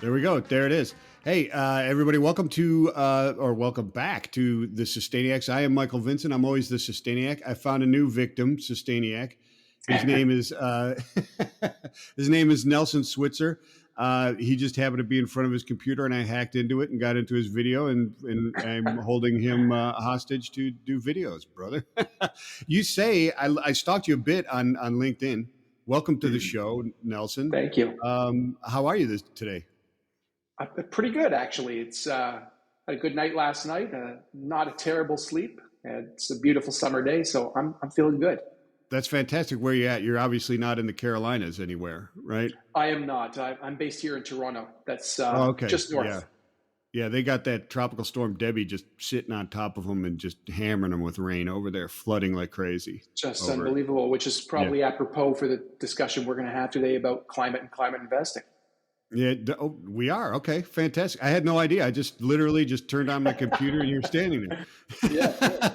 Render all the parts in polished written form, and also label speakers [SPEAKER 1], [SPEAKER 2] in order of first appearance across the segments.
[SPEAKER 1] There we go. There it is. Hey, everybody, welcome to, or welcome back to the Sustainiacs. I am Michael Vincent. I'm always the Sustainiac. I found a new victim, Sustainiac. His name is, his name is Nelson Switzer. He just happened to be in front of his computer and I hacked into it and got into his video and I'm holding him hostage to do videos, brother. You say, I stalked you a bit on LinkedIn. Welcome to the show, Nelson.
[SPEAKER 2] Thank you.
[SPEAKER 1] How are you today?
[SPEAKER 2] Pretty good, actually. It's had a good night last night. Not a terrible sleep. It's a beautiful summer day, so I'm feeling good.
[SPEAKER 1] That's fantastic. Where are you at? You're obviously not in the Carolinas anywhere, right?
[SPEAKER 2] I am not. I'm based here in Toronto. That's
[SPEAKER 1] okay.
[SPEAKER 2] Just north.
[SPEAKER 1] Yeah, they got that tropical storm Debbie just sitting on top of them and just hammering them with rain over there, flooding like crazy.
[SPEAKER 2] Just unbelievable, which is probably apropos for the discussion we're going to have today about climate and climate investing.
[SPEAKER 1] Yeah, we are. Okay, fantastic. I had no idea. I just literally just turned on my computer and you're standing there.
[SPEAKER 2] Yeah.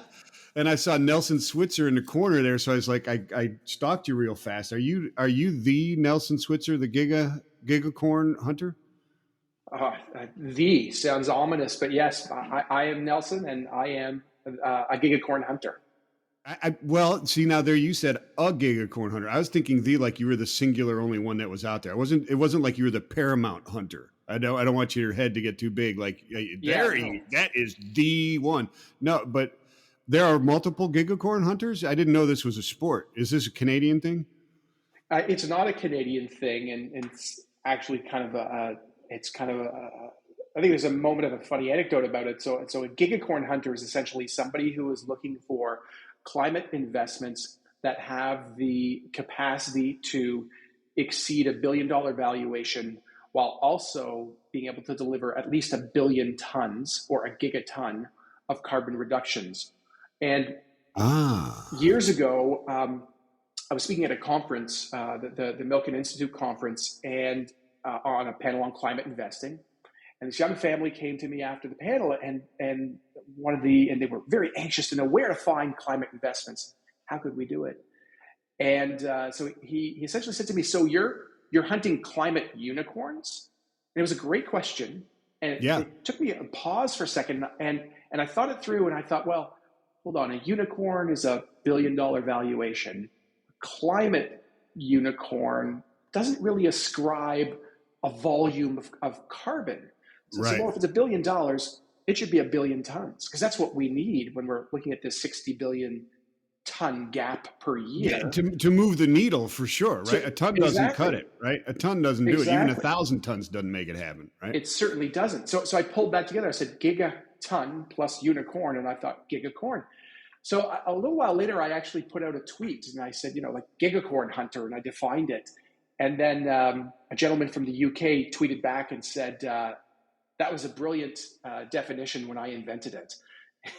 [SPEAKER 1] And I saw Nelson Switzer in the corner there, so I was like, I stalked you real fast. Are you the Nelson Switzer, the Gigacorn Hunter?
[SPEAKER 2] The sounds ominous, but yes, I am Nelson, and I am a Gigacorn Hunter.
[SPEAKER 1] Well, see, now there you said a Gigacorn Hunter. I was thinking like you were the singular only one that was out there. It wasn't like you were the Paramount Hunter. I don't want your head to get too big. Like that is the one. No, but there are multiple Gigacorn Hunters. I didn't know this was a sport. Is this a Canadian thing?
[SPEAKER 2] It's not a Canadian thing, and it's actually kind of I think there's a moment of a funny anecdote about it. So a Gigacorn Hunter is essentially somebody who is looking for climate investments that have the capacity to exceed $1 billion valuation while also being able to deliver at least 1 billion tons or a gigaton of carbon reductions. And years ago, I was speaking at a conference, the Milken Institute conference, and on a panel on climate investing. And this young family came to me after the panel, and they were very anxious to know where to find climate investments. How could we do it? And so he essentially said to me, "So you're hunting climate unicorns?" And it was a great question, and it took me a pause for a second, and I thought it through, and I thought, well, hold on, a unicorn is $1 billion valuation. Climate unicorn doesn't really ascribe a volume of carbon. So,
[SPEAKER 1] right.
[SPEAKER 2] So if it's $1 billion, it should be 1 billion tons, because that's what we need when we're looking at this 60 billion ton gap per year.
[SPEAKER 1] Yeah, to move the needle for sure, right? A ton doesn't cut it, right? A ton doesn't do it. Even 1,000 tons doesn't make it happen, right?
[SPEAKER 2] It certainly doesn't. So I pulled that together. I said gigaton plus unicorn, and I thought gigacorn. So a little while later, I actually put out a tweet, and I said, like Gigacorn Hunter, and I defined it. And then a gentleman from the UK tweeted back and said, that was a brilliant definition when I invented it.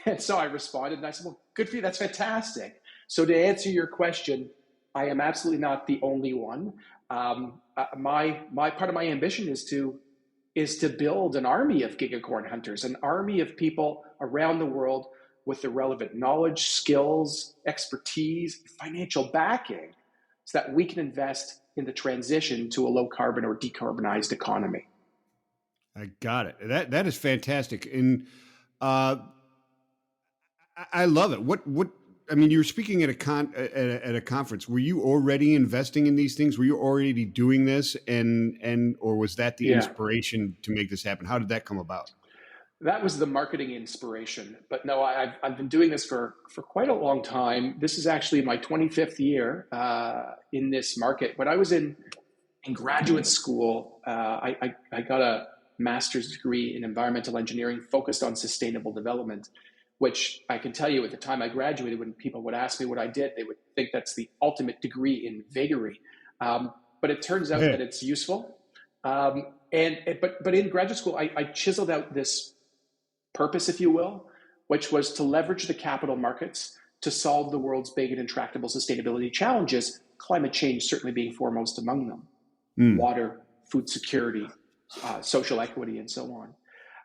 [SPEAKER 2] And so I responded and I said, well, good for you. That's fantastic. So to answer your question, I am absolutely not the only one. My part of my ambition is to build an army of Gigacorn Hunters, an army of people around the world with the relevant knowledge, skills, expertise, financial backing, so that we can invest in the transition to a low carbon or decarbonized economy.
[SPEAKER 1] I got it. That is fantastic. And I love it. What I mean, you were speaking at a conference. Were you already investing in these things? Were you already doing this or was that the inspiration to make this happen? How did that come about?
[SPEAKER 2] That was the marketing inspiration. But no, I've been doing this for quite a long time. This is actually my 25th year in this market. When I was in graduate school, I got a master's degree in environmental engineering focused on sustainable development, which I can tell you at the time I graduated, when people would ask me what I did, they would think that's the ultimate degree in vagary. But it turns out that it's useful. But in graduate school, I chiseled out this purpose, if you will, which was to leverage the capital markets to solve the world's big and intractable sustainability challenges, climate change certainly being foremost among them. Water, food security, social equity, and so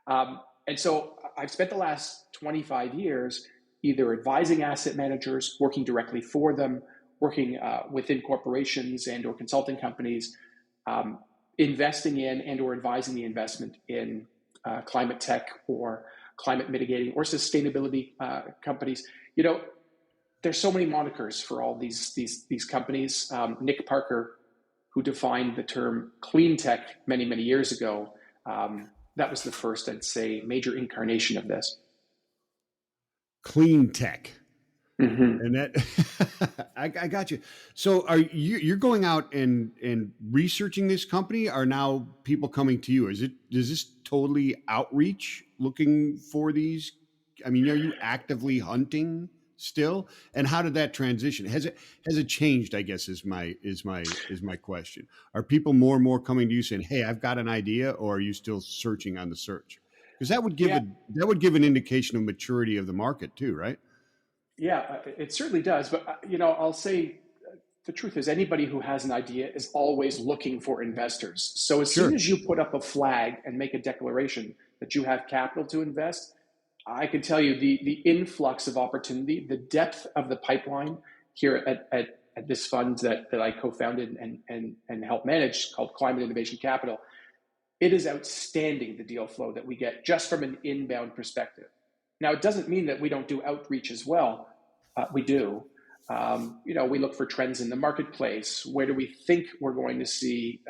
[SPEAKER 2] on. And so I've spent the last 25 years either advising asset managers, working directly for them, working within corporations and or consulting companies, investing in and or advising the investment in climate tech or climate mitigating or sustainability companies. There's so many monikers for all these companies. Nick Parker, who defined the term clean tech many years ago, that was the first, I'd say, major incarnation of this.
[SPEAKER 1] Clean tech.
[SPEAKER 2] Mm-hmm.
[SPEAKER 1] And that I got you. So you're going out and researching this company? Are now people coming to you? Is this totally outreach looking for these? I mean, are you actively hunting still? And how did that transition? Has it changed, I guess is my question. Are people more and more coming to you saying, "Hey, I've got an idea," or are you still searching on the search? Because that would give an indication of maturity of the market too, right?
[SPEAKER 2] Yeah, it certainly does. But, I'll say the truth is anybody who has an idea is always looking for investors. So as soon
[SPEAKER 1] Sure.
[SPEAKER 2] as you put up a flag and make a declaration that you have capital to invest, I can tell you the influx of opportunity, the depth of the pipeline here at this fund that I co-founded and helped manage called Climate Innovation Capital. It is outstanding, the deal flow that we get just from an inbound perspective. Now, it doesn't mean that we don't do outreach as well. We do. We look for trends in the marketplace. Where do we think we're going to see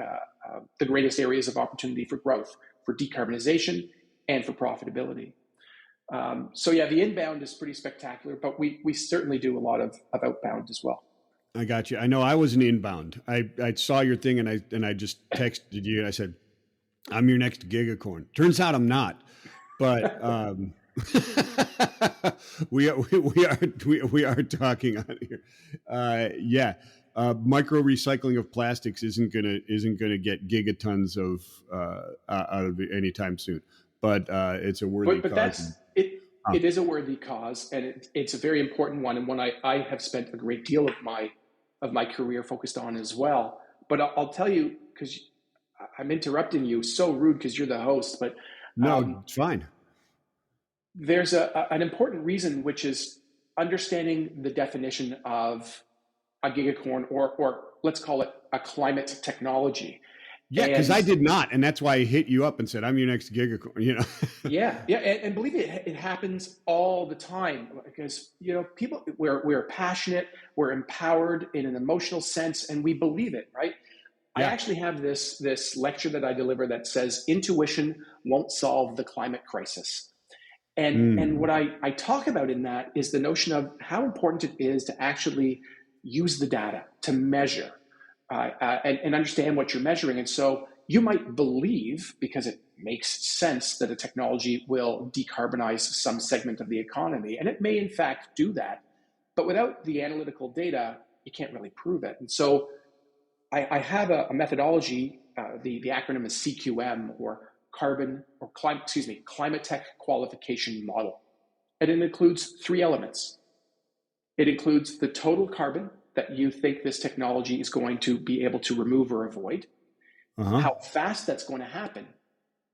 [SPEAKER 2] the greatest areas of opportunity for growth, for decarbonization, and for profitability? The inbound is pretty spectacular, but we certainly do a lot of outbound as well.
[SPEAKER 1] I got you. I know I was an inbound. I saw your thing and I just texted you and I said, "I'm your next Gigacorn." Turns out I'm not, but we are talking on here. Micro recycling of plastics isn't gonna get gigatons of out of it anytime soon. But it's a worthy cause.
[SPEAKER 2] It is a worthy cause, and it's a very important one, and one I have spent a great deal of my career focused on as well. But I'll tell you, because I'm interrupting you, so rude because you're the host, but
[SPEAKER 1] no, it's fine.
[SPEAKER 2] There's an important reason, which is understanding the definition of a gigacorn, or let's call it a climate technology.
[SPEAKER 1] Yeah, because I did not, and that's why I hit you up and said, "I'm your next Gigacorn."
[SPEAKER 2] Yeah, and believe me, it happens all the time because people we're passionate, we're empowered in an emotional sense, and we believe it, right? Yeah. I actually have this lecture that I deliver that says intuition won't solve the climate crisis. And what I talk about in that is the notion of how important it is to actually use the data to measure and understand what you're measuring. And so you might believe, because it makes sense, that a technology will decarbonize some segment of the economy. And it may, in fact, do that. But without the analytical data, you can't really prove it. And so I have a methodology, the acronym is CQM, or Climate Tech Qualification Model. And it includes 3 elements. It includes the total carbon that you think this technology is going to be able to remove or avoid, how fast that's going to happen,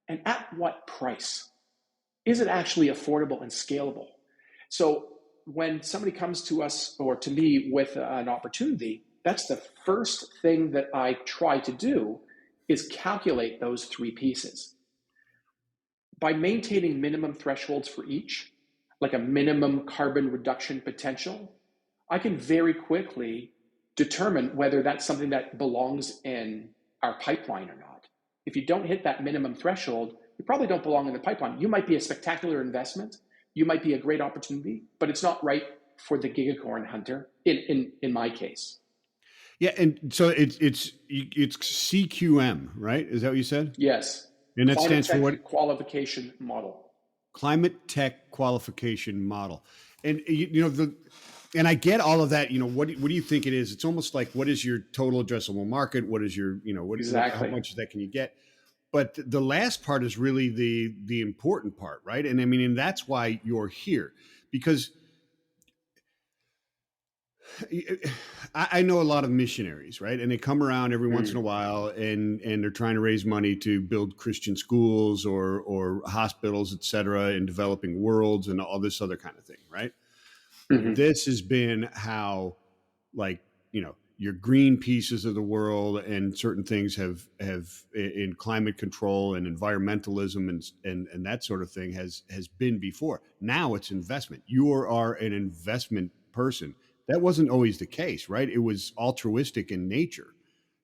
[SPEAKER 2] and at what price. Is it actually affordable and scalable? So when somebody comes to us or to me with an opportunity, that's the first thing that I try to do is calculate those 3 pieces. By maintaining minimum thresholds for each, like a minimum carbon reduction potential, I can very quickly determine whether that's something that belongs in our pipeline or not. If you don't hit that minimum threshold, you probably don't belong in the pipeline. You might be a spectacular investment, you might be a great opportunity, but it's not right for the Gigacorn Hunter in my case.
[SPEAKER 1] Yeah, and so it's CQM, right? Is that what you said?
[SPEAKER 2] Yes.
[SPEAKER 1] And that stands for what?
[SPEAKER 2] Qualification Model.
[SPEAKER 1] Climate Tech Qualification Model. And and I get all of that. What do you think it is? It's almost like, what is your total addressable market? What is your,
[SPEAKER 2] exactly.
[SPEAKER 1] how much of that can you get? But the last part is really the important part, right? And I mean, and that's why you're here, because I know a lot of missionaries, right? And they come around every once in a while and they're trying to raise money to build Christian schools or hospitals, et cetera, in developing worlds and all this other kind of thing, right? Mm-hmm. This has been how, your green pieces of the world and certain things have in climate control and environmentalism and that sort of thing has been before. Now it's investment. You are an investment person. That wasn't always the case, right? It was altruistic in nature.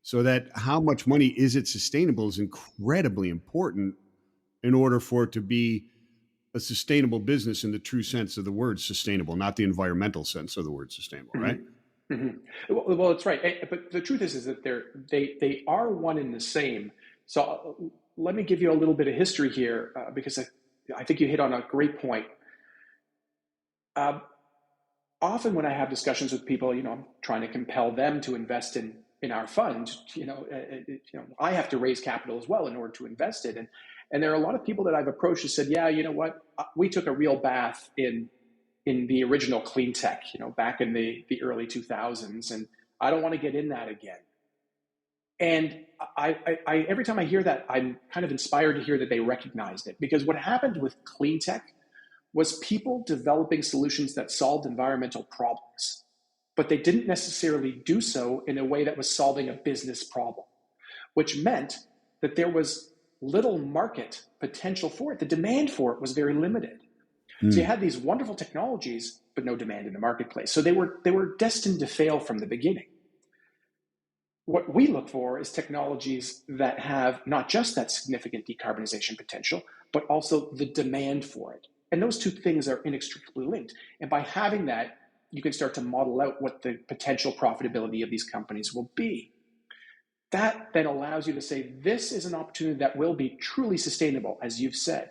[SPEAKER 1] So that how much money is it sustainable is incredibly important in order for it to be a sustainable business in the true sense of the word sustainable, not the environmental sense of the word sustainable, right?
[SPEAKER 2] Mm-hmm. Mm-hmm. Well, it's right. But the truth is that they are one and the same. So let me give you a little bit of history here because I think you hit on a great point. Often when I have discussions with people, I'm trying to compel them to invest in our fund. I have to raise capital as well in order to invest it. And there are a lot of people that I've approached who said, yeah, you know what, we took a real bath in the original clean tech, back in the early 2000s, and I don't want to get in that again. And I every time I hear that, I'm kind of inspired to hear that they recognized it, because what happened with clean tech was people developing solutions that solved environmental problems, but they didn't necessarily do so in a way that was solving a business problem, which meant that there was little market potential for it. The demand for it was very limited. So you had these wonderful technologies, but no demand in the marketplace. So they were destined to fail from the beginning. What we look for is technologies that have not just that significant decarbonization potential, but also the demand for it. And those two things are inextricably linked. And by having that, you can start to model out what the potential profitability of these companies will be. That then allows you to say, this is an opportunity that will be truly sustainable, as you've said.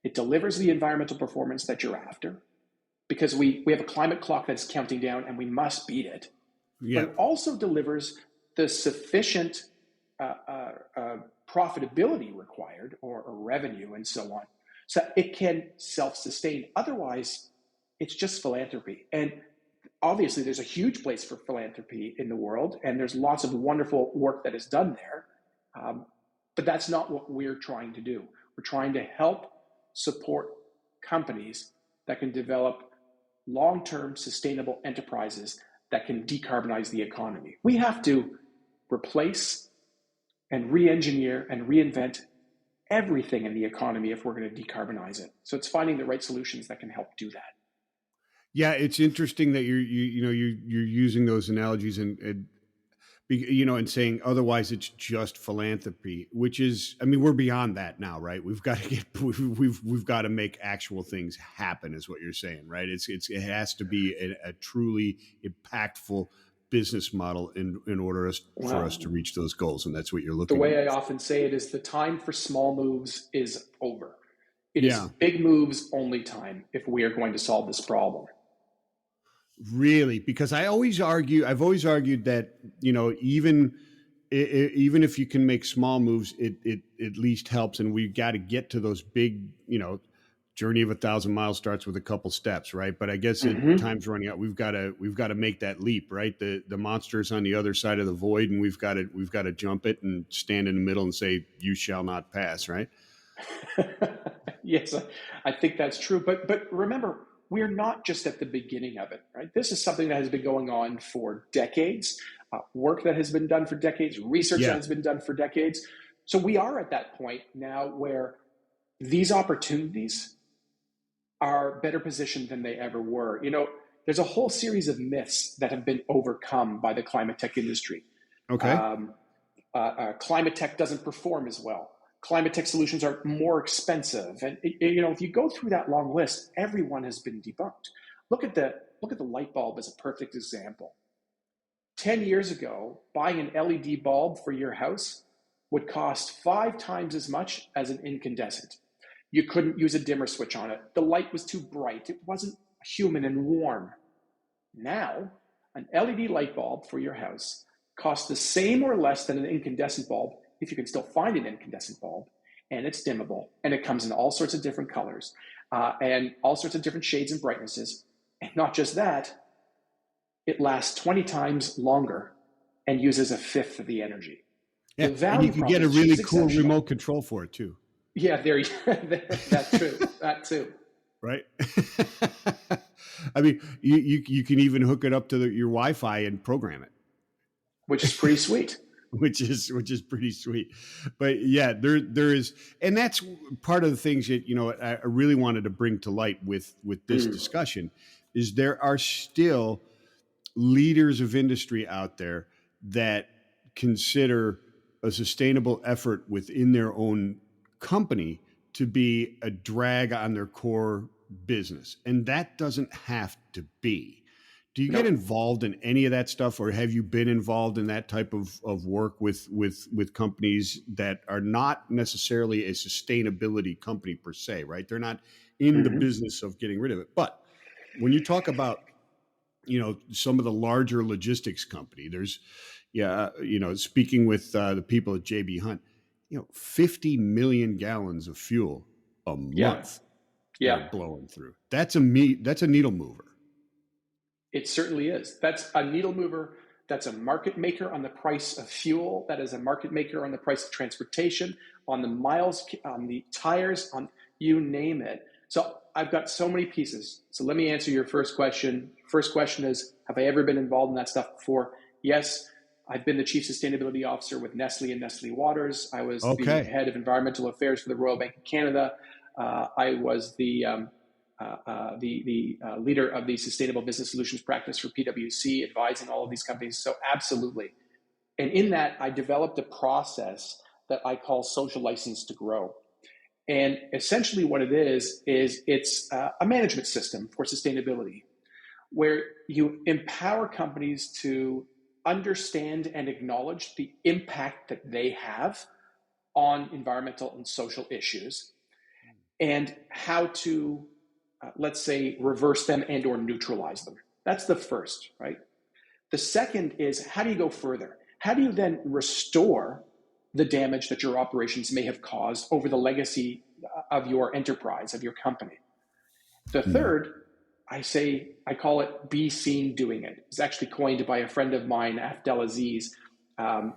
[SPEAKER 2] It delivers the environmental performance that you're after, because we have a climate clock that's counting down and we must beat it. Yeah. But it also delivers the sufficient profitability required, or revenue and so on, so it can self-sustain. Otherwise, it's just philanthropy. And obviously, there's a huge place for philanthropy in the world, and there's lots of wonderful work that is done there. But that's not what we're trying to do. We're trying to help support companies that can develop long-term sustainable enterprises that can decarbonize the economy. We have to replace and re-engineer and reinvent everything in the economy if we're going to decarbonize it. So it's finding the right solutions that can help do that.
[SPEAKER 1] Yeah, it's interesting that you're using those analogies and saying otherwise it's just philanthropy, which is, I mean, we're beyond that now, right? We've got to make actual things happen, is what you're saying, right? It has to be a truly impactful business model in order for us to reach those goals, and that's what you're looking.
[SPEAKER 2] The way I often say it is, the time for small moves is over. It is big moves only time if we are going to solve this problem.
[SPEAKER 1] Really, because I've always argued that, even if you can make small moves, it at least helps. And we've got to get to those big, journey of 1,000 miles starts with a couple steps, right? But I guess time's running out. We've got to make that leap, right? The monster's on the other side of the void, and we've got to jump it and stand in the middle and say, "You shall not pass," right?
[SPEAKER 2] Yes, I think that's true. But remember, we're not just at the beginning of it, right? This is something that has been going on for decades, work that has been done for decades, research that has been done for decades. So we are at that point now where these opportunities are better positioned than they ever were. There's a whole series of myths that have been overcome by the climate tech industry.
[SPEAKER 1] Okay.
[SPEAKER 2] Climate tech doesn't perform as well. Climate tech solutions are more expensive. And, if you go through that long list, everyone has been debunked. Look at the light bulb as a perfect example. 10 years ago, buying an LED bulb for your house would cost 5 times as much as an incandescent. You couldn't use a dimmer switch on it. The light was too bright. It wasn't human and warm. Now, an LED light bulb for your house costs the same or less than an incandescent bulb, if you can still find an incandescent bulb, and it's dimmable, and it comes in all sorts of different colors, and all sorts of different shades and brightnesses. And not just that, it lasts 20 times longer and uses a fifth of the energy.
[SPEAKER 1] Yeah, and you can get a really cool remote control for it too.
[SPEAKER 2] Yeah, that too.
[SPEAKER 1] Right. I mean, you can even hook it up to your Wi-Fi and program it.
[SPEAKER 2] which is pretty sweet.
[SPEAKER 1] which is pretty sweet. But yeah, there is, and that's part of the things that I really wanted to bring to light with this
[SPEAKER 2] Mm.
[SPEAKER 1] discussion is there are still leaders of industry out there that consider a sustainable effort within their own company to be a drag on their core business, and that doesn't have to be. Do you get
[SPEAKER 2] No.
[SPEAKER 1] involved in any of that stuff, or have you been involved in that type of work with companies that are not necessarily a sustainability company per se, right? They're not in the
[SPEAKER 2] Hmm.
[SPEAKER 1] business of getting rid of it. But when you talk about, some of the larger logistics company, there's, yeah, speaking with the people at JB Hunt, 50 million gallons of fuel a
[SPEAKER 2] Yeah.
[SPEAKER 1] month they're
[SPEAKER 2] Yeah.
[SPEAKER 1] blowing through. That's a needle mover.
[SPEAKER 2] It certainly is. That's a needle mover. That's a market maker on the price of fuel. That is a market maker on the price of transportation, on the miles, on the tires, on you name it. So I've got so many pieces. So let me answer your first question. First question is, have I ever been involved in that stuff before? Yes. I've been the chief sustainability officer with Nestle and Nestle Waters. I was the
[SPEAKER 1] Okay.
[SPEAKER 2] head of environmental affairs for the Royal Bank of Canada. I was the leader of the Sustainable Business Solutions practice for PwC, advising all of these companies. So absolutely. And in that, I developed a process that I call social license to grow. And essentially what it is it's a management system for sustainability where you empower companies to understand and acknowledge the impact that they have on environmental and social issues and how to let's say reverse them and or neutralize them. That's the first, right? The second is how do you go further? How do you then restore the damage that your operations may have caused over the legacy of your enterprise, of your company? The
[SPEAKER 1] Mm.
[SPEAKER 2] third, I call it be seen doing it. It's actually coined by a friend of mine, Abdelaziz,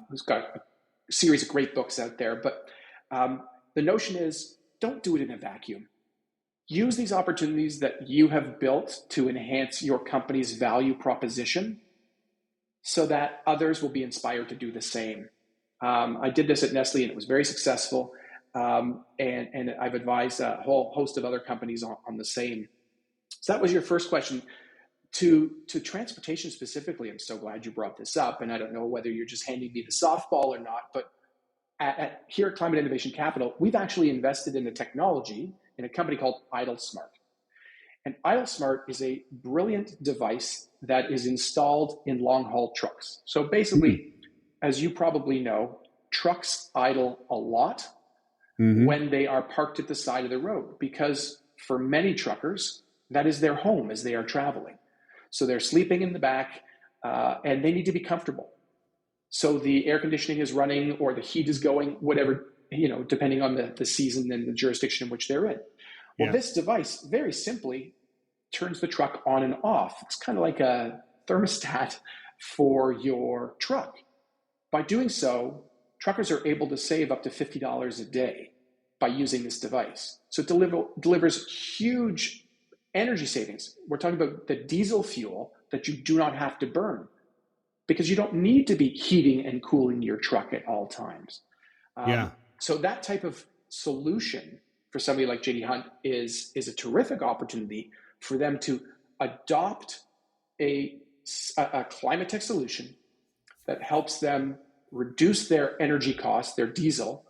[SPEAKER 2] who's got a series of great books out there. But the notion is don't do it in a vacuum. Use these opportunities that you have built to enhance your company's value proposition so that others will be inspired to do the same. I did this at Nestle and it was very successful. And I've advised a whole host of other companies on the same. So that was your first question. To transportation specifically, I'm so glad you brought this up. And I don't know whether you're just handing me the softball or not, but here at Climate Innovation Capital, we've actually invested in a technology in a company called IdleSmart. And IdleSmart is a brilliant device that is installed in long-haul trucks. So basically, as you probably know, trucks idle a lot when they are parked at the side of the road because for many truckers, that is their home as they are traveling. So they're sleeping in the back and they need to be comfortable. So the air conditioning is running or the heat is going, whatever, depending on the season and the jurisdiction in which they're in. Well,
[SPEAKER 1] Yeah.
[SPEAKER 2] this device very simply turns the truck on and off. It's kind of like a thermostat for your truck. By doing so, truckers are able to save up to $50 a day by using this device. So it delivers huge energy savings. We're talking about the diesel fuel that you do not have to burn because you don't need to be heating and cooling your truck at all times.
[SPEAKER 1] Yeah.
[SPEAKER 2] So that type of solution for somebody like JD Hunt is a terrific opportunity for them to adopt a climate tech solution that helps them reduce their energy costs, their diesel,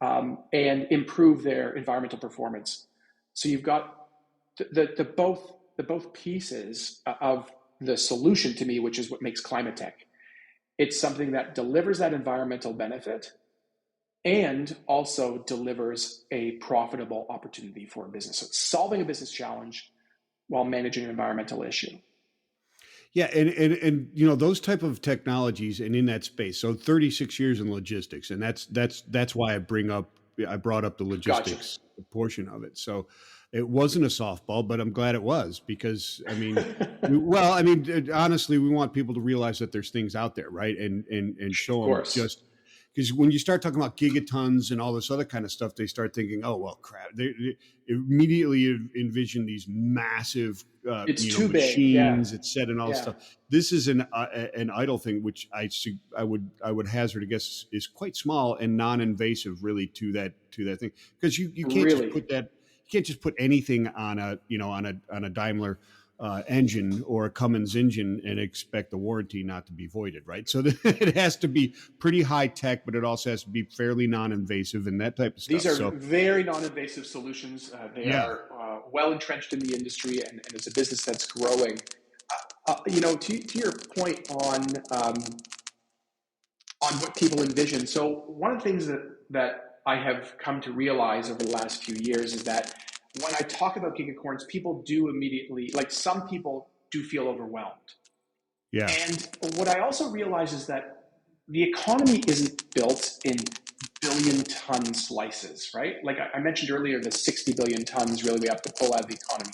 [SPEAKER 2] and improve their environmental performance. So you've got the both pieces of the solution to me, which is what makes climate tech. It's something that delivers that environmental benefit and also delivers a profitable opportunity for a business. So it's solving a business challenge while managing an environmental issue.
[SPEAKER 1] Yeah, and those type of technologies and in that space. So 36 years in logistics, and that's why I brought up the
[SPEAKER 2] Gotcha.
[SPEAKER 1] logistics portion of it. So it wasn't a softball, but I'm glad it was because honestly, we want people to realize that there's things out there, right? And
[SPEAKER 2] Of
[SPEAKER 1] show them
[SPEAKER 2] course.
[SPEAKER 1] just because when you start talking about gigatons and all this other kind of stuff, they start thinking, oh well, crap. They immediately envision these massive,
[SPEAKER 2] It's too big. Yeah.
[SPEAKER 1] machines, et cetera, and all this
[SPEAKER 2] Yeah.
[SPEAKER 1] stuff. This is an idle thing, which I would hazard a guess is quite small and non-invasive, really, to that thing, because you can't just
[SPEAKER 2] Really.
[SPEAKER 1] put that you can't just put anything on a on a Daimler engine or a Cummins engine and expect the warranty not to be voided, right? So it has to be pretty high tech, but it also has to be fairly non-invasive and that type of
[SPEAKER 2] These
[SPEAKER 1] stuff.
[SPEAKER 2] are
[SPEAKER 1] So
[SPEAKER 2] very non-invasive solutions. They
[SPEAKER 1] yeah,
[SPEAKER 2] are well entrenched in the industry, and it's a business that's growing. To your point on what people envision. So one of the things that I have come to realize over the last few years is that when I talk about gigacorns, people do immediately, like some people do feel overwhelmed.
[SPEAKER 1] yeah,
[SPEAKER 2] And what I also realize is that the economy isn't built in billion ton slices, right? Like I mentioned earlier, the 60 billion tons really we have to pull out of the economy,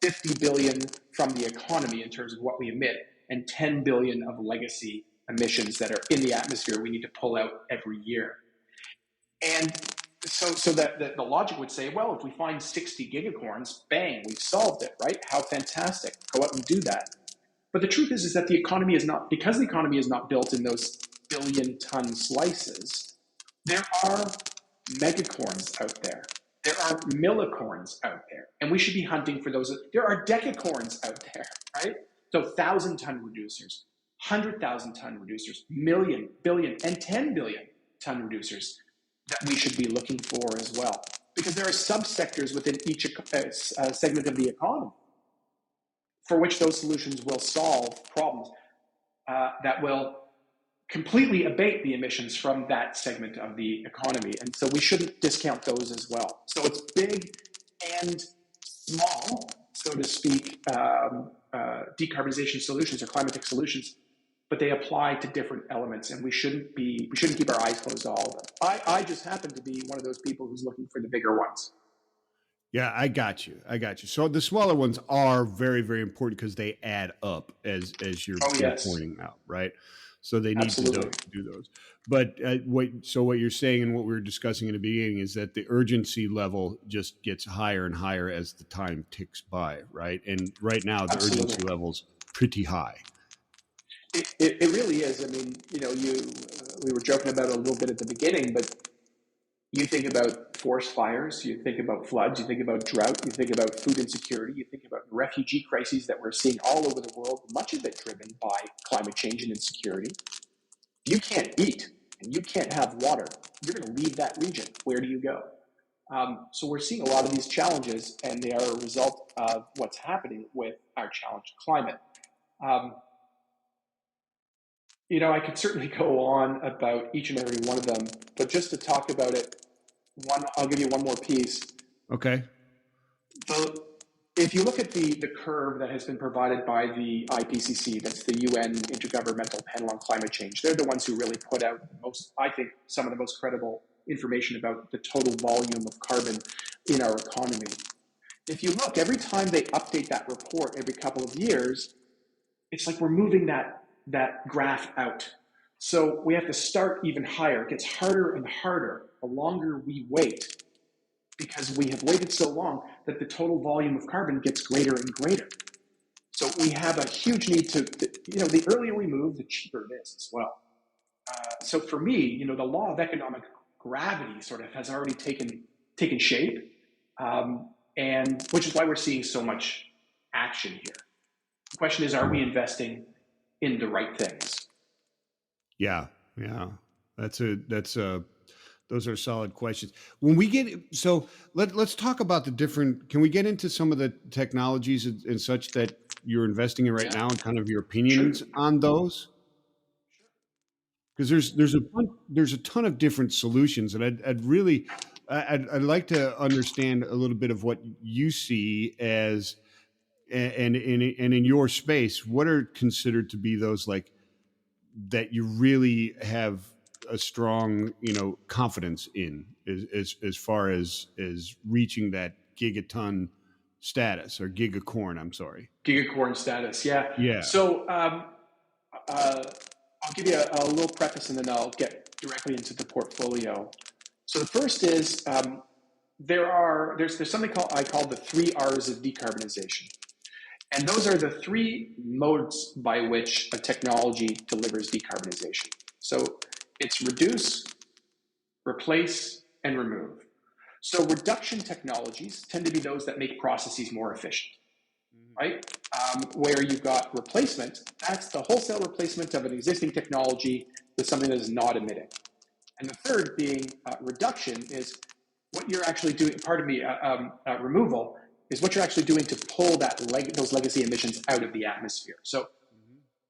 [SPEAKER 2] 50 billion from the economy in terms of what we emit, and 10 billion of legacy emissions that are in the atmosphere we need to pull out every year. And so that the logic would say, well, if we find 60 gigacorns, bang, we've solved it, right? How fantastic. Go out and do that. But the truth is that the economy is not, because the economy is not built in those billion ton slices, there are megacorns out there. There are millicorns out there. And we should be hunting for those. There are decacorns out there, right? So 1,000-ton reducers, 100,000-ton reducers, million, billion, and 10 billion ton reducers that we should be looking for as well. Because there are subsectors within each segment of the economy for which those solutions will solve problems that will completely abate the emissions from that segment of the economy. And so we shouldn't discount those as well. So it's big and small, so to speak, decarbonization solutions or climatic solutions, but they apply to different elements, and we shouldn't keep our eyes closed to all of them. I just happen to be one of those people who's looking for the bigger ones.
[SPEAKER 1] yeah, I got you. So the smaller ones are very, very important because they add up, as you're
[SPEAKER 2] Yes,
[SPEAKER 1] pointing out, right? So they need to
[SPEAKER 2] absolutely.
[SPEAKER 1] do those. But what you're saying and what we were discussing in the beginning is that the urgency level just gets higher and higher as the time ticks by, right? And right now the
[SPEAKER 2] Absolutely.
[SPEAKER 1] urgency level's pretty high.
[SPEAKER 2] It really is. I mean, we were joking about it a little bit at the beginning, but you think about forest fires, you think about floods, you think about drought, you think about food insecurity, you think about refugee crises that we're seeing all over the world, much of it driven by climate change and insecurity. You can't eat and you can't have water. You're going to leave that region. Where do you go? So we're seeing a lot of these challenges, and they are a result of what's happening with our challenged climate. I could certainly go on about each and every one of them, but just to talk about it, I'll give you one more piece.
[SPEAKER 1] Okay.
[SPEAKER 2] So if you look at the curve that has been provided by the IPCC, that's the UN Intergovernmental Panel on Climate Change, they're the ones who really put out some of the most credible information about the total volume of carbon in our economy. If you look, every time they update that report every couple of years, it's like we're moving that graph out. So we have to start even higher. It gets harder and harder the longer we wait, because we have waited so long that the total volume of carbon gets greater and greater. So we have a huge need the earlier we move, the cheaper it is as well. So for me, the law of economic gravity sort of has already taken shape, and which is why we're seeing so much action here. The question is, are we investing in the right things?
[SPEAKER 1] Yeah. Those are solid questions. When we let's talk about the different. Can we get into some of the technologies and such that you're investing in right now, and kind of your opinions on those? Because there's a ton of different solutions, and I'd like to understand a little bit of what you see as and in your space, what are considered to be those like that you really have a strong, confidence in as far as reaching that gigaton status or gigacorn. I'm sorry.
[SPEAKER 2] Gigacorn status. Yeah.
[SPEAKER 1] Yeah.
[SPEAKER 2] So I'll give you a little preface, and then I'll get directly into the portfolio. So the first is there's something I call the 3 R's of decarbonization. And those are the 3 modes by which a technology delivers decarbonization. So it's reduce, replace, and remove. So reduction technologies tend to be those that make processes more efficient, right? Where you've got replacement, that's the wholesale replacement of an existing technology with something that is not emitting. And the third being reduction is what you're actually doing, removal is what you're actually doing to pull those legacy emissions out of the atmosphere. So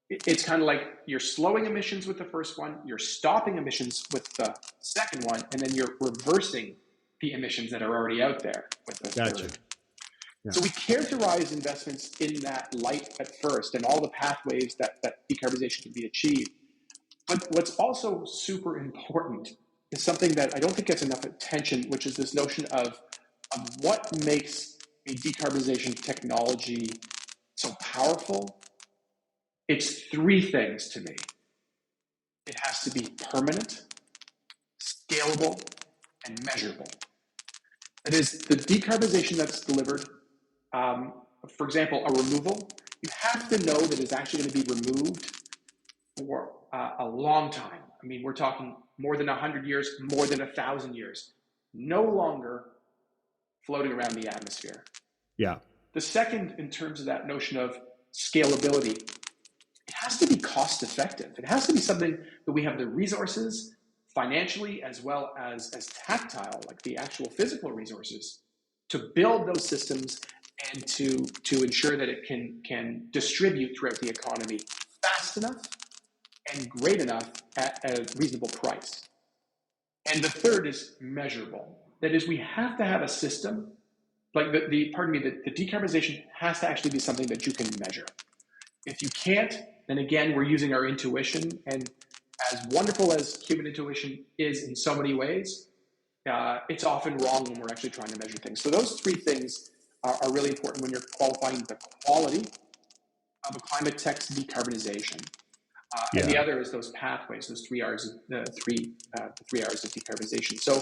[SPEAKER 2] it's kind of like you're slowing emissions with the first one, you're stopping emissions with the second one, and then you're reversing the emissions that are already out there with the third. Yeah. So we characterize investments in that light at first and all the pathways that decarbonization can be achieved. But what's also super important is something that I don't think gets enough attention, which is this notion of what makes a decarbonization technology so powerful. It's 3 things to me. It has to be permanent, scalable, and measurable. That is, the decarbonization that's delivered, for example, a removal, you have to know that it's actually going to be removed for a long time. I mean, we're talking more than 100 years, more than 1,000 years, no longer floating around the atmosphere.
[SPEAKER 1] Yeah.
[SPEAKER 2] The second, in terms of that notion of scalability, it has to be cost effective. It has to be something that we have the resources financially as well as tactile, like the actual physical resources, to build those systems and to ensure that it can distribute throughout the economy fast enough and great enough at a reasonable price. And the third is measurable. That is, we have to have a system, like the decarbonization has to actually be something that you can measure. If you can't, then again, we're using our intuition. And as wonderful as human intuition is in so many ways, it's often wrong when we're actually trying to measure things. So those 3 things are really important when you're qualifying the quality of a climate tech's decarbonization. And the other is those pathways, those 3 R's, the 3 R's of decarbonization. So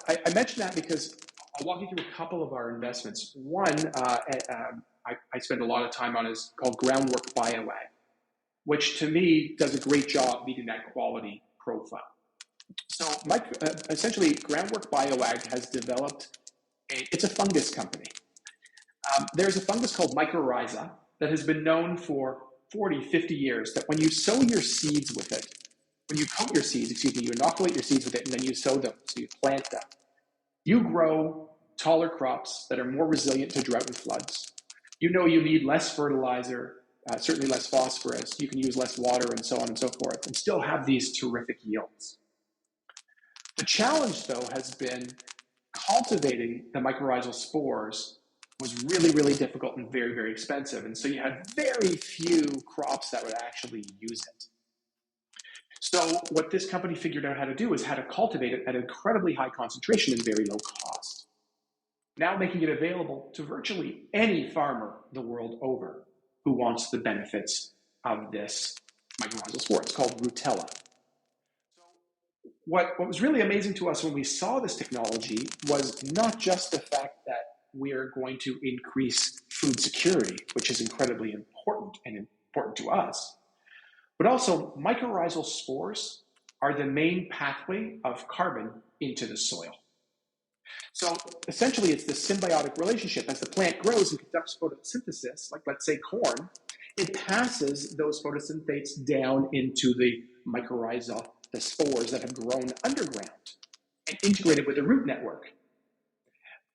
[SPEAKER 2] I mentioned that because I'll walk you through a couple of our investments. One, I spend a lot of time on is called Groundwork BioAg, which to me does a great job meeting that quality profile. So essentially, Groundwork BioAg has developed, it's a fungus company. There's a fungus called mycorrhiza that has been known for 40, 50 years, that when you sow your seeds with it, when you coat your seeds, you inoculate your seeds with it, and then you sow them, so you plant them, you grow taller crops that are more resilient to drought and floods. You need less fertilizer, certainly less phosphorus, you can use less water, and so on and so forth, and still have these terrific yields. The challenge, though, has been cultivating the mycorrhizal spores was really, really difficult and very, very expensive. And so you had very few crops that would actually use it. So what this company figured out how to do is how to cultivate it at an incredibly high concentration and very low cost. Now making it available to virtually any farmer the world over who wants the benefits of this mycorrhizal spore. It's called Rutella. So what was really amazing to us when we saw this technology was not just the fact that we are going to increase food security, which is incredibly important to us, but also mycorrhizal spores are the main pathway of carbon into the soil. So essentially, it's the symbiotic relationship. As the plant grows and conducts photosynthesis, like let's say corn, it passes those photosynthates down into the mycorrhiza, the spores that have grown underground and integrated with the root network,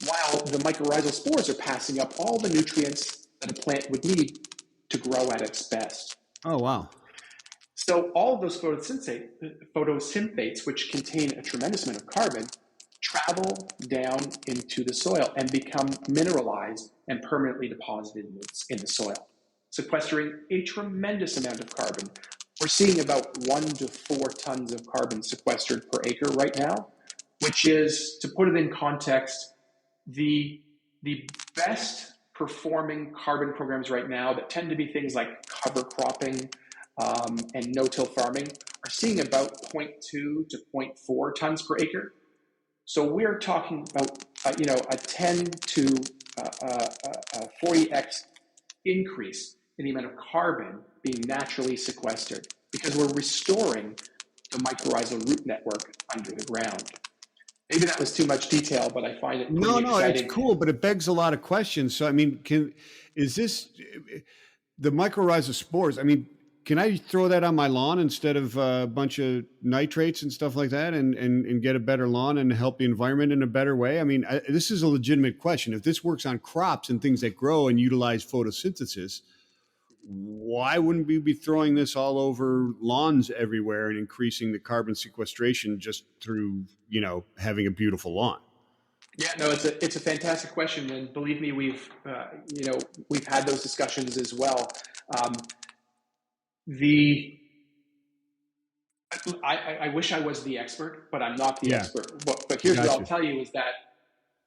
[SPEAKER 2] while the mycorrhizal spores are passing up all the nutrients that a plant would need to grow at its best.
[SPEAKER 1] Oh, wow.
[SPEAKER 2] So all of those photosynthetes, which contain a tremendous amount of carbon, travel down into the soil and become mineralized and permanently deposited in the soil, sequestering a tremendous amount of carbon. We're seeing about 1 to 4 tons of carbon sequestered per acre right now, which is, to put it in context, the best performing carbon programs right now that tend to be things like cover cropping, and no-till farming are seeing about zero point 0.2 to zero point 0.4 tons per acre. So we're talking about a 10 to 40x increase in the amount of carbon being naturally sequestered because we're restoring the mycorrhizal root network under the ground. Maybe that was too much detail, but I find it pretty
[SPEAKER 1] No, it's
[SPEAKER 2] exciting.
[SPEAKER 1] cool, but it begs a lot of questions. So, I mean, is this the mycorrhizal spores? I mean, can I throw that on my lawn instead of a bunch of nitrates and stuff like that, and get a better lawn and help the environment in a better way? I mean, this is a legitimate question. If this works on crops and things that grow and utilize photosynthesis, why wouldn't we be throwing this all over lawns everywhere and increasing the carbon sequestration just through, having a beautiful lawn?
[SPEAKER 2] Yeah, no, it's a fantastic question, and believe me, we've had those discussions as well. Um, the I wish I was the expert, but I'm not the
[SPEAKER 1] Yeah,
[SPEAKER 2] expert. But here's what I'll
[SPEAKER 1] gotcha.
[SPEAKER 2] tell you is that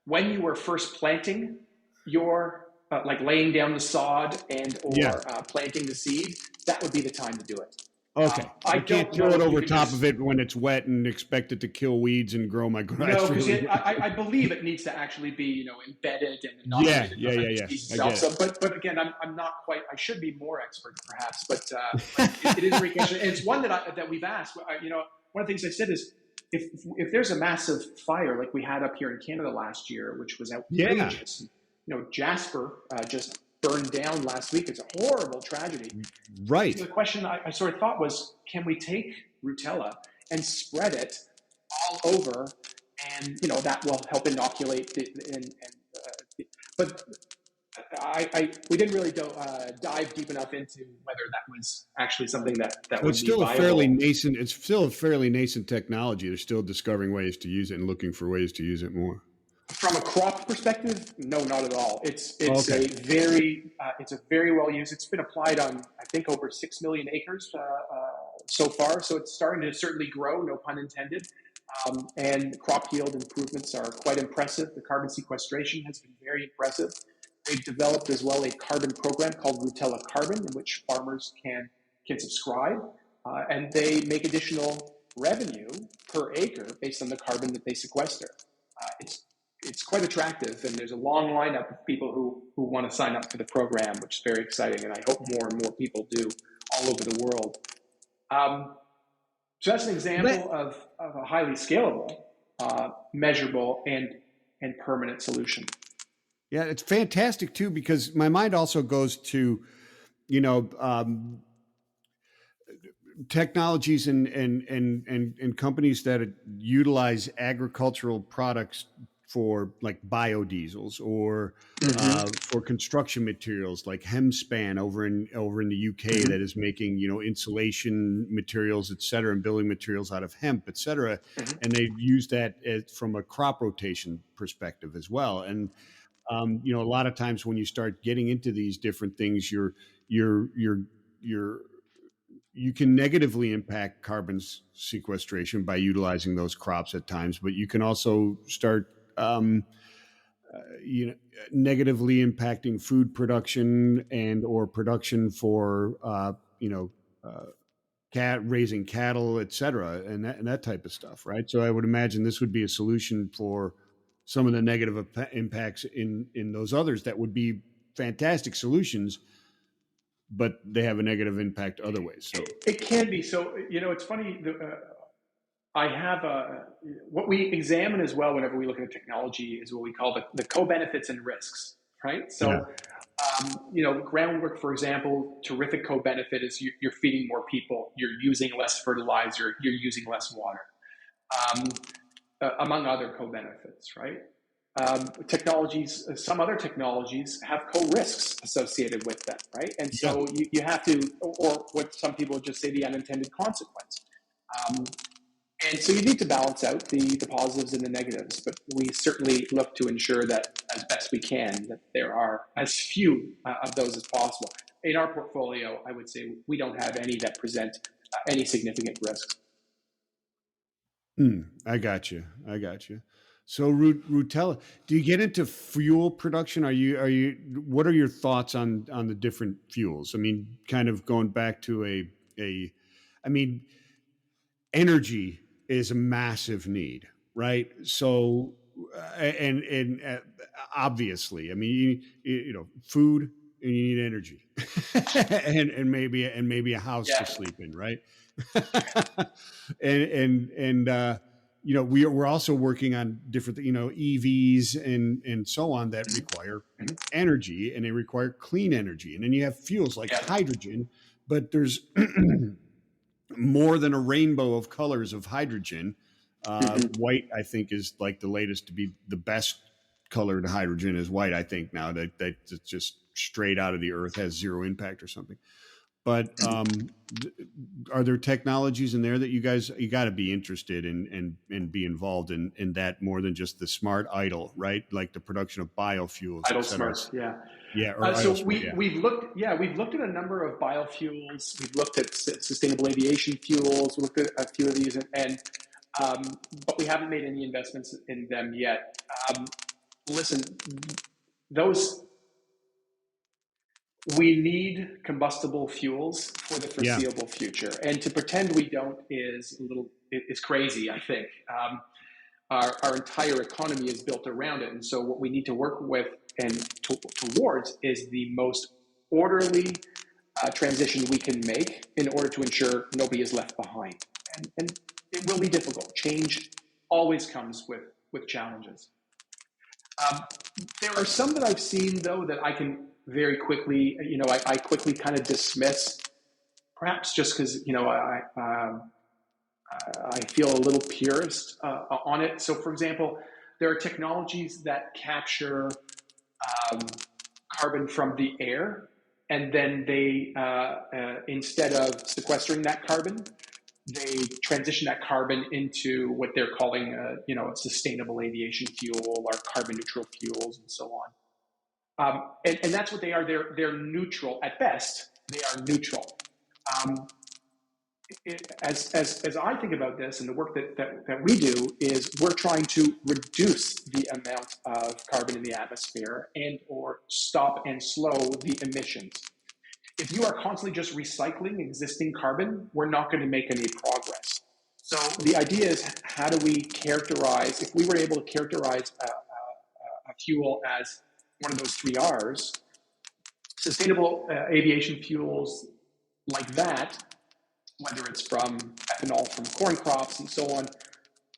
[SPEAKER 2] when you were first planting your like laying down the sod and
[SPEAKER 1] Yeah.
[SPEAKER 2] or planting the seed, that would be the time to do it.
[SPEAKER 1] Okay.
[SPEAKER 2] I
[SPEAKER 1] I can't
[SPEAKER 2] don't
[SPEAKER 1] throw
[SPEAKER 2] know
[SPEAKER 1] it
[SPEAKER 2] if you
[SPEAKER 1] over
[SPEAKER 2] can
[SPEAKER 1] top of
[SPEAKER 2] just
[SPEAKER 1] it when it's wet and expect it to kill weeds and grow my
[SPEAKER 2] no,
[SPEAKER 1] grass
[SPEAKER 2] because
[SPEAKER 1] really well.
[SPEAKER 2] I believe it needs to actually be embedded and
[SPEAKER 1] Yeah,
[SPEAKER 2] inoculated
[SPEAKER 1] yeah,
[SPEAKER 2] from
[SPEAKER 1] yeah,
[SPEAKER 2] the
[SPEAKER 1] yeah.
[SPEAKER 2] species
[SPEAKER 1] I
[SPEAKER 2] itself.
[SPEAKER 1] get it.
[SPEAKER 2] So, but again, I'm not quite. I should be more expert, perhaps, but it is a great question, and it's one that we've asked. One of the things I said is if there's a massive fire like we had up here in Canada last year, which was
[SPEAKER 1] Yeah.
[SPEAKER 2] outrageous. Jasper just burned down last week. It's a horrible tragedy. So the
[SPEAKER 1] Right.
[SPEAKER 2] question I sort of thought was, can we take Rutella and spread it all over, and that will help inoculate but we didn't really dive deep enough into whether that was actually something that
[SPEAKER 1] So it's
[SPEAKER 2] would be
[SPEAKER 1] still a fairly
[SPEAKER 2] viable.
[SPEAKER 1] nascent, it's still a fairly nascent technology. They're still discovering ways to use it and looking for ways to use it more.
[SPEAKER 2] From a crop perspective, no, not at all.
[SPEAKER 1] Okay.
[SPEAKER 2] It's a very well used. It's been applied on I think over 6 million acres so far. So it's starting to certainly grow. No pun intended. And crop yield improvements are quite impressive. The carbon sequestration has been very impressive. They've developed as well a carbon program called Rutella Carbon, in which farmers can subscribe, and they make additional revenue per acre based on the carbon that they sequester. It's quite attractive, and there's a long lineup of people who want to sign up for the program, which is very exciting, and I hope more and more people do all over the world. So that's an
[SPEAKER 1] That,
[SPEAKER 2] example of a highly scalable, measurable, and permanent solution.
[SPEAKER 1] yeah, it's fantastic too, because my mind also goes to, you know, um, technologies and companies that utilize agricultural products for like biodiesels or
[SPEAKER 2] Mm-hmm.
[SPEAKER 1] for construction materials like Hemspan over in the UK that
[SPEAKER 2] Mm-hmm.
[SPEAKER 1] is making insulation materials, et cetera, and building materials out of hemp, et cetera,
[SPEAKER 2] Mm-hmm.
[SPEAKER 1] and they use that from a crop rotation perspective as well. And a lot of times when you start getting into these different things, you're you're you're you can negatively impact carbon sequestration by utilizing those crops at times, but you can also start, you know, negatively impacting food production and or production for, uh, raising cattle, et cetera, and that type of stuff, right? So I would imagine this would be a solution for some of the negative impacts in those others that would be fantastic solutions, but they have a negative impact other ways. So
[SPEAKER 2] It can be. So, it's funny. I have what we examine as well whenever we look at technology is what we call the co-benefits and risks, right?
[SPEAKER 1] yeah.
[SPEAKER 2] So, groundwork, for example, terrific co-benefit is you're feeding more people, you're using less fertilizer, you're using less water, um, among other co-benefits, right? Some other technologies have co-risks associated with them, right? And
[SPEAKER 1] Yeah.
[SPEAKER 2] so you have to, or what some people just say, the unintended consequence. Um, and so you need to balance out the positives and the negatives, but we certainly look to ensure that as best we can, that there are as few of those as possible. In our portfolio, I would say we don't have any that present any significant risks.
[SPEAKER 1] I got you. I got you. So Rutella, do you get into fuel production? What are your thoughts on the different fuels? I mean, kind of going back to I mean, energy is a massive need, right? So, and obviously, I mean, you know, food and you need energy, and maybe a house to
[SPEAKER 2] Yeah.
[SPEAKER 1] sleep in, right? And you know, we're also working on different, you know, EVs and so on that require
[SPEAKER 2] Mhm.
[SPEAKER 1] energy, and they require clean energy, and then you have fuels like
[SPEAKER 2] Yeah.
[SPEAKER 1] hydrogen, but there's more than a rainbow of colors of hydrogen.
[SPEAKER 2] Mhm.
[SPEAKER 1] White, I think, is like the latest to be the best colored hydrogen is white. I think now that it's just straight out of the earth, has zero impact or something. But are there technologies in there that you got to be interested in and be involved in that more than just the smart idle, right? Like the production of biofuels, et
[SPEAKER 2] Idle
[SPEAKER 1] cetera.
[SPEAKER 2] smarts, yeah.
[SPEAKER 1] Yeah, or idle
[SPEAKER 2] So
[SPEAKER 1] smart. Yeah,
[SPEAKER 2] we've looked at a number of biofuels. We've looked at sustainable aviation fuels. We looked at a few of these, and but we haven't made any investments in them yet. Listen, those we need combustible fuels for the
[SPEAKER 1] yeah.
[SPEAKER 2] foreseeable future, and to pretend we don't is crazy. I think our entire economy is built around it, and so what we need to work with and towards is the most orderly transition we can make in order to ensure nobody is left behind. And it will be difficult. Change always comes with challenges. Um, there are some that I've seen though that I can very quickly, I quickly kind of dismiss, perhaps just because I feel a little purist on it. So, for example, there are technologies that capture um, carbon from the air, and then they, instead of sequestering that carbon, they transition that carbon into what they're calling, a sustainable aviation fuel or carbon neutral fuels, and so on. And that's what they are. They're neutral at best. They are neutral. Um, as I think about this and the work that we do is we're trying to reduce the amount of carbon in the atmosphere and or stop and slow the emissions. If you are constantly just recycling existing carbon, we're not going to make any progress. So the idea is, how do we characterize, if we were able to characterize a fuel as one of those three R's, sustainable aviation fuels like that, whether it's from ethanol from corn crops and so on,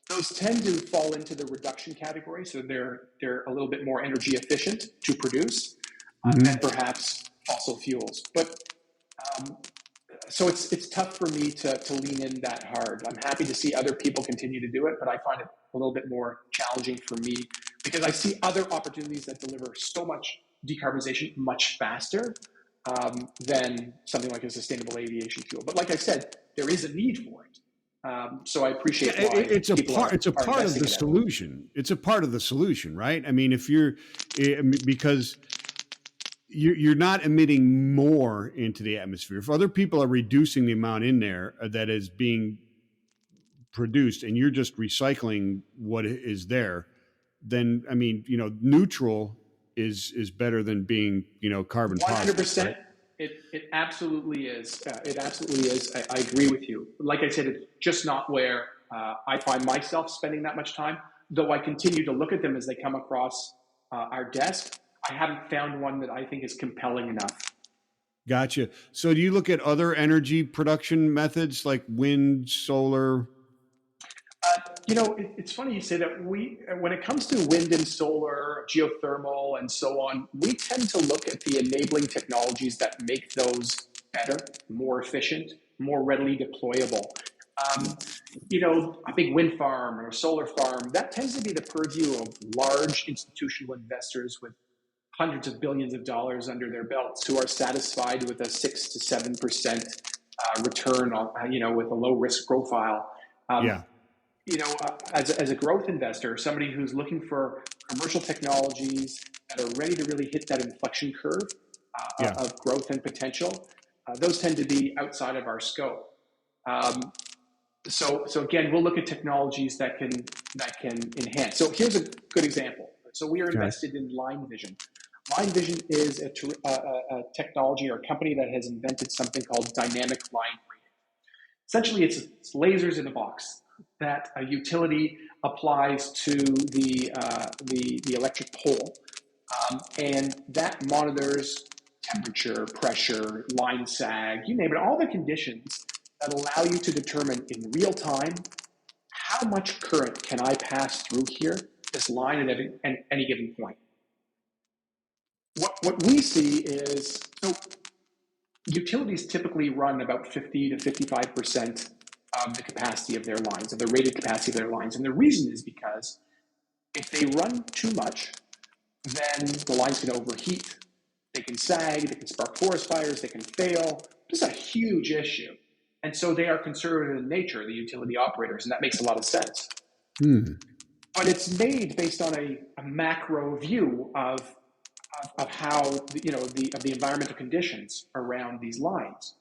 [SPEAKER 2] those tend to fall into the reduction category. So they're a little bit more energy efficient to produce than
[SPEAKER 1] Mm-hmm.
[SPEAKER 2] perhaps fossil fuels. But um, so it's tough for me to lean in that hard. I'm happy to see other people continue to do it, but I find it a little bit more challenging for me because I see other opportunities that deliver so much decarbonization much faster than something like a sustainable aviation fuel. But like I said, there is a need for it. So I
[SPEAKER 1] Yeah,
[SPEAKER 2] appreciate why people
[SPEAKER 1] it's a
[SPEAKER 2] are
[SPEAKER 1] part of
[SPEAKER 2] investing
[SPEAKER 1] the
[SPEAKER 2] in it.
[SPEAKER 1] solution. It's a part of the solution, right? I mean, if you're because you're not emitting more into the atmosphere. If other people are reducing the amount in there that is being produced, and you're just recycling what is there, then I mean, you know, neutral is better than being, you know, carbon positive, right?
[SPEAKER 2] 100%. It absolutely is. It absolutely is. I agree with you. Like I said, it's just not where I find myself spending that much time, though I continue to look at them as they come across our desk. I haven't found one that I think is compelling enough.
[SPEAKER 1] Gotcha. So do you look at other energy production methods like wind, solar?
[SPEAKER 2] It's funny you say that. When it comes to wind and solar, geothermal, and so on, we tend to look at the enabling technologies that make those better, more efficient, more readily deployable. Um, a big wind farm or a solar farm, that tends to be the purview of large institutional investors with hundreds of billions of dollars under their belts who are satisfied with a 6 to 7% return on, with a low risk profile. Um,
[SPEAKER 1] Yeah.
[SPEAKER 2] as a growth investor, somebody who's looking for commercial technologies that are ready to really hit that inflection curve
[SPEAKER 1] Yeah.
[SPEAKER 2] of growth and potential, those tend to be outside of our scope. Um, so again, we'll look at technologies that can enhance. So here's a good example. So we are
[SPEAKER 1] Okay.
[SPEAKER 2] invested in Line Vision. Line Vision is a technology or a company that has invented something called dynamic line rating. Essentially, it's lasers in a box that a utility applies to the electric pole, and that monitors temperature, pressure, line sag, you name it, all the conditions that allow you to determine in real time how much current can I pass through here, this line at any given point. What we see is, so utilities typically run about 50 to 55% of the capacity of their lines, of the rated capacity of their lines. And the reason is because if they run too much, then the lines can overheat, they can sag, they can spark forest fires, they can fail. This is a huge issue. And so they are conservative in nature, the utility operators, and that makes a lot of sense. But it's made based on a macro view of how, of the environmental conditions around these lines.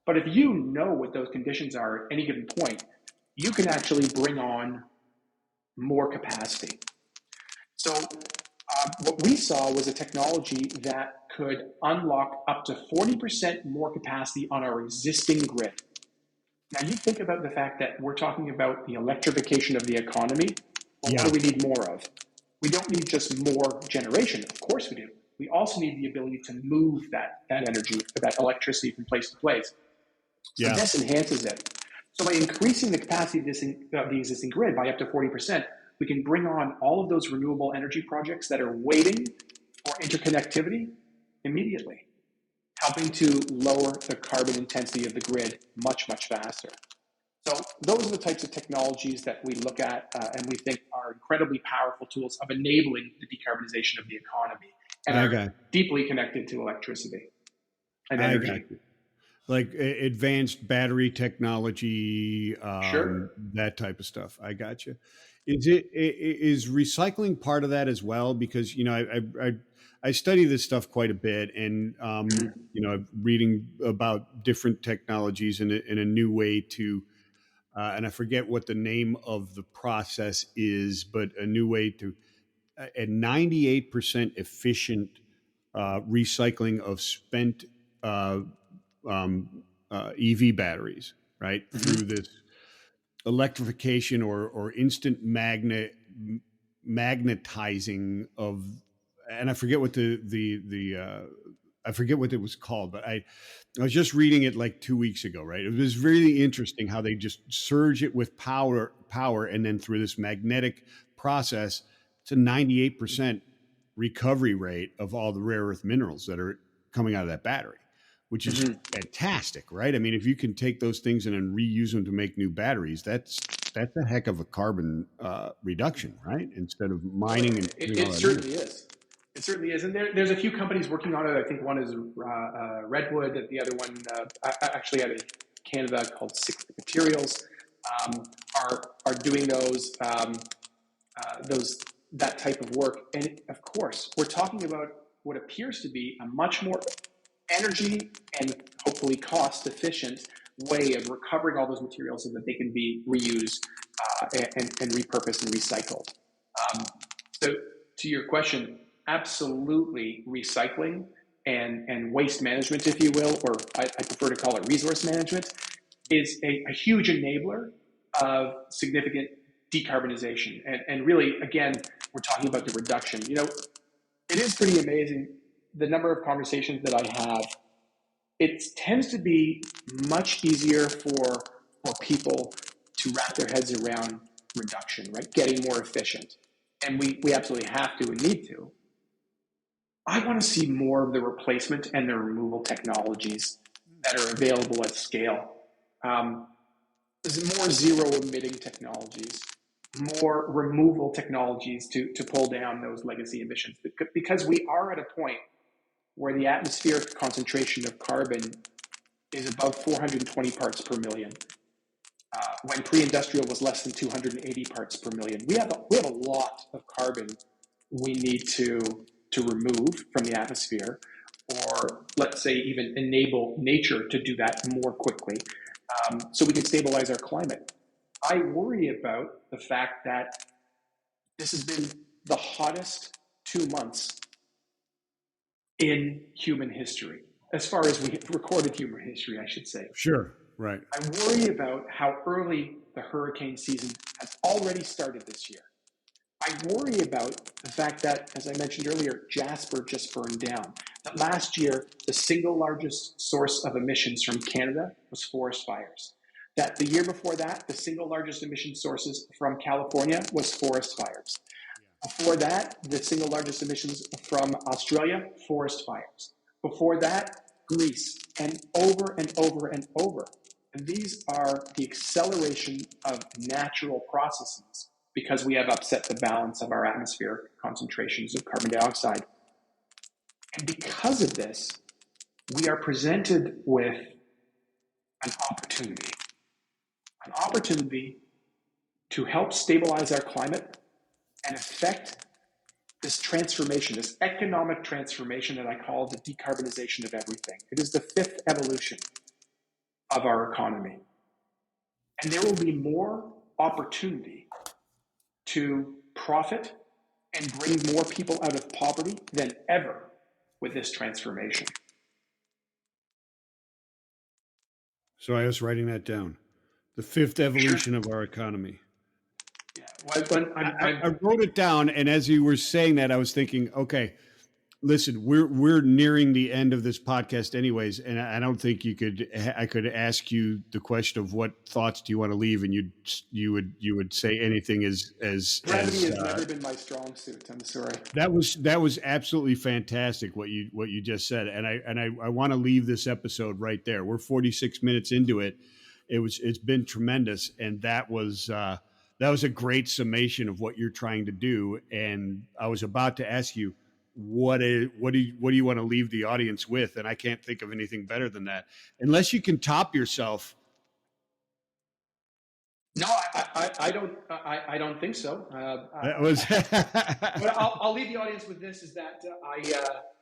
[SPEAKER 2] But if you know what those conditions are at any given point, you can actually bring on more capacity. So what we saw was a technology that could unlock up to 40% more capacity on our existing grid. Now you think about the fact that we're talking about the electrification of the economy. Well, what do we need more of? We don't need just more generation. Of course we do. We also need the ability to move that energy, that electricity from place to place. So this enhances it. So by increasing the capacity of the existing grid by up to 40%, we can bring on all of those renewable energy projects that are waiting for interconnectivity immediately, helping to lower the carbon intensity of the grid much, much faster. So those are the types of technologies that we look at and we think are incredibly powerful tools of enabling the decarbonization of the economy and are deeply connected to electricity and energy.
[SPEAKER 1] Like advanced battery technology,
[SPEAKER 2] Sure.
[SPEAKER 1] that type of stuff. I got you. Is recycling part of that as well? Because I study this stuff quite a bit, and reading about different technologies in a new way to, and I forget what the name of the process is, but a new way to a 98% efficient recycling of spent EV batteries, right? Through this electrification or instant magnetizing of, and I forget what I forget what it was called, but I was just reading it like 2 weeks ago, right? It was really interesting how they just surge it with power, and then through this magnetic process, it's a 98% recovery rate of all the rare earth minerals that are coming out of that battery, which is fantastic, right? I mean, if you can take those things and then reuse them to make new batteries, that's a heck of a carbon reduction, right? Instead of mining and
[SPEAKER 2] it certainly is. It certainly is, and there's a few companies working on it. I think one is Redwood, and the other one, actually out of Canada, called Six Materials, are doing that type of work. And of course, we're talking about what appears to be a much more energy and hopefully cost-efficient way of recovering all those materials so that they can be reused and repurposed and recycled. So to your question, absolutely recycling and waste management, if you will, or I prefer to call it resource management, is a huge enabler of significant decarbonization. And really, again, we're talking about the reduction. It is pretty amazing the number of conversations that I have. It tends to be much easier for people to wrap their heads around reduction, right? Getting more efficient. And we absolutely have to and need to. I want to see more of the replacement and the removal technologies that are available at scale. There's more zero emitting technologies, more removal technologies to pull down those legacy emissions, because we are at a point where the atmospheric concentration of carbon is above 420 parts per million. When pre-industrial was less than 280 parts per million. We have a lot of carbon we need to remove from the atmosphere, or let's say even enable nature to do that more quickly, so we can stabilize our climate. I worry about the fact that this has been the hottest 2 months in human history, as far as we recorded human history, I should say.
[SPEAKER 1] Sure. Right.
[SPEAKER 2] I worry about how early the hurricane season has already started this year. I worry about the fact that, as I mentioned earlier, Jasper just burned down. That last year, the single largest source of emissions from Canada was forest fires. That the year before that, the single largest emission sources from California was forest fires. Before that, the single largest emissions from Australia, forest fires. Before that, Greece, and over and over and over. And these are the acceleration of natural processes because we have upset the balance of our atmospheric concentrations of carbon dioxide. And because of this, we are presented with an opportunity to help stabilize our climate and affect this transformation, this economic transformation that I call the decarbonization of everything. It is the fifth evolution of our economy. And there will be more opportunity to profit and bring more people out of poverty than ever with this transformation.
[SPEAKER 1] So I was writing that down. The fifth evolution of our economy. I wrote it down, and as you were saying that, I was thinking, okay, listen, we're nearing the end of this podcast, anyways, and I don't think I could ask you the question of what thoughts do you want to leave, and you would say anything as
[SPEAKER 2] brevity has never been my strong suit. I'm sorry.
[SPEAKER 1] That was absolutely fantastic what you just said, and I want to leave this episode right there. We're 46 minutes into it. It's been tremendous, and that was a great summation of what you're trying to do. And I was about to ask you, what do you want to leave the audience with? And I can't think of anything better than that, unless you can top yourself.
[SPEAKER 2] No, I don't think so.
[SPEAKER 1] That was.
[SPEAKER 2] But I'll leave the audience with this: is that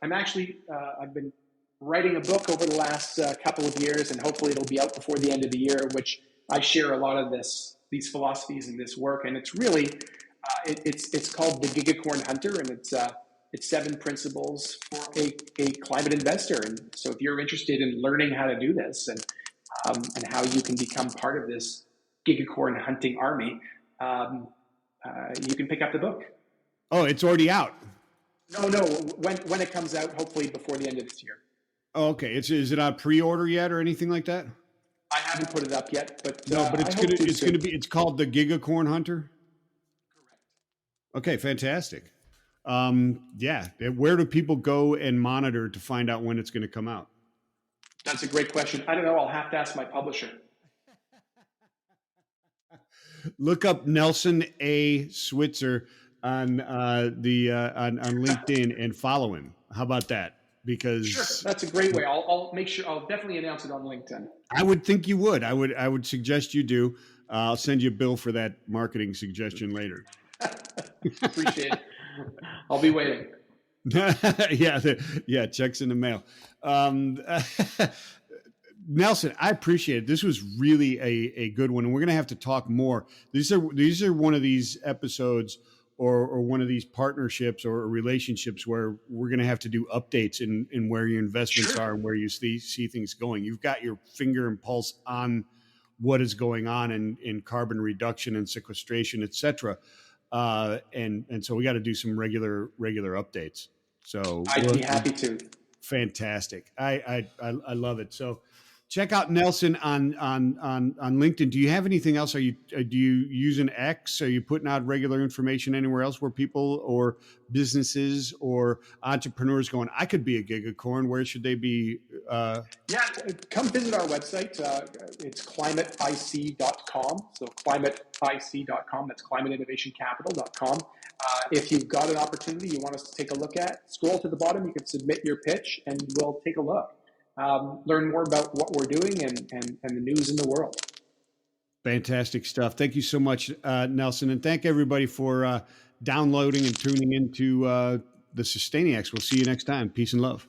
[SPEAKER 2] I'm actually I've been writing a book over the last couple of years, and hopefully it'll be out before the end of the year, which I share a lot of these philosophies and this work, and it's really it's called the Gigacorn Hunter, and it's 7 principles for a climate investor. And so if you're interested in learning how to do this and how you can become part of this Gigacorn hunting army, you can pick up the book.
[SPEAKER 1] Oh, it's already out.
[SPEAKER 2] No. When it comes out, hopefully before the end of this year.
[SPEAKER 1] Oh, okay. Is it on pre-order yet or anything like that?
[SPEAKER 2] I haven't put it up yet, but
[SPEAKER 1] no. But it's called the Gigacorn Hunter.
[SPEAKER 2] Correct.
[SPEAKER 1] Okay, fantastic. Yeah. Where do people go and monitor to find out when it's going to come out?
[SPEAKER 2] That's a great question. I don't know. I'll have to ask my publisher.
[SPEAKER 1] Look up Nelson A. Switzer on on LinkedIn and follow him. How about that? Because
[SPEAKER 2] sure, that's a great way. I'll make sure. I'll definitely announce it on LinkedIn.
[SPEAKER 1] I would think you would. I would suggest you do. I'll send you a bill for that marketing suggestion later.
[SPEAKER 2] Appreciate it. I'll be waiting.
[SPEAKER 1] Yeah. Checks in the mail. Nelson, I appreciate it. This was really a good one, and we're going to have to talk more. These are one of these episodes or one of these partnerships or relationships where we're going to have to do updates in where your investments are and where you see things going. You've got your finger and pulse on what is going on in carbon reduction and sequestration, et cetera. And so we got to do some regular updates. So
[SPEAKER 2] I'd be happy to.
[SPEAKER 1] Fantastic. I love it. So check out Nelson on LinkedIn. Do you have anything else? Do you use an X? Are you putting out regular information anywhere else where people or businesses or entrepreneurs going, I could be a Gigacorn? Where should they be?
[SPEAKER 2] Yeah, come visit our website. It's climateic.com. So climateic.com. That's climateinnovationcapital.com. If you've got an opportunity you want us to take a look at, scroll to the bottom. You can submit your pitch, and we'll take a look. Learn more about what we're doing and the news in the world.
[SPEAKER 1] Fantastic stuff. Thank you so much, Nelson. And thank everybody for downloading and tuning into the Sustainiacs. We'll see you next time. Peace and love.